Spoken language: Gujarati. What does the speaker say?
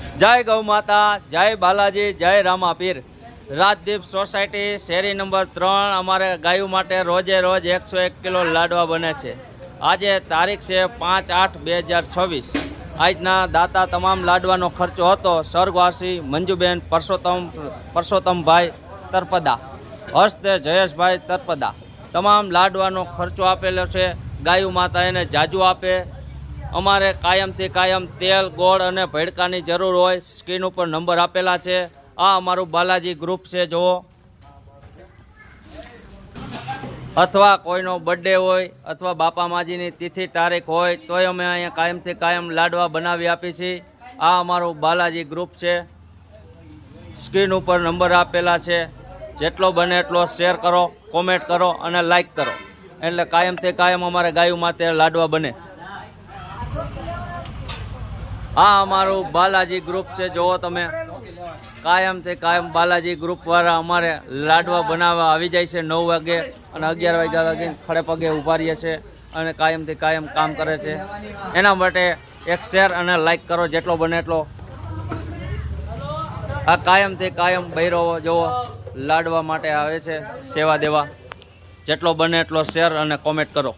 જય ગૌ માતા, જય બાલાજી, જય રામાપીર। રાજદીપ સોસાયટી શેરી નંબર 3 અમારે ગાયું માટે રોજે રોજ 101 કિલો લાડવા બને છે। આજે તારીખ છે 5/8/2026। આજના દાતા તમામ લાડવાનો ખર્ચો હતો સ્વર્ગવાસી મંજુબેન પરસોત્તમભાઈ તરપદા, હસ્તે જયેશભાઈ તરપદા। તમામ લાડવાનો ખર્ચો આપેલો છે। ગાયું માતા એને જાજુ આપે। અમારે કાયમથી કાયમ તેલ, ગોળ અને ભેડકાની જરૂર હોય। સ્ક્રીન ઉપર નંબર આપેલા છે। આ અમારું બાલાજી ગ્રુપ છે જુઓ। અથવા કોઈનો બર્થડે હોય અથવા બાપા માજીની તિથિ તારીખ હોય તોય અમે અહીંયા કાયમથી કાયમ લાડવા બનાવી આપીએ છીએ। આ અમારું બાલાજી ગ્રુપ છે। સ્ક્રીન ઉપર નંબર આપેલા છે। જેટલો બને એટલો શેર કરો, કોમેન્ટ કરો અને લાઈક કરો, એટલે કાયમથી કાયમ અમારે ગાયું માટે લાડવા બને। આ અમારું બાલાજી ગ્રુપ છે જુઓ તમે। કાયમથી કાયમ બાલાજી ગ્રુપ વાળા અમારે લાડવા બનાવવા આવી જાય છે 9 વાગે અને 11 વાગ્યા લગી ખડે પગે ઊભા રહીએ છે અને કાયમથી કાયમ કામ કરે છે। એના માટે એક શેર અને લાઈક કરો જેટલો બને એટલો। આ કાયમથી કાયમ બૈરો જુઓ લાડવા માટે આવે છે સેવા દેવા। જેટલો બને એટલો શેર અને કોમેન્ટ કરો।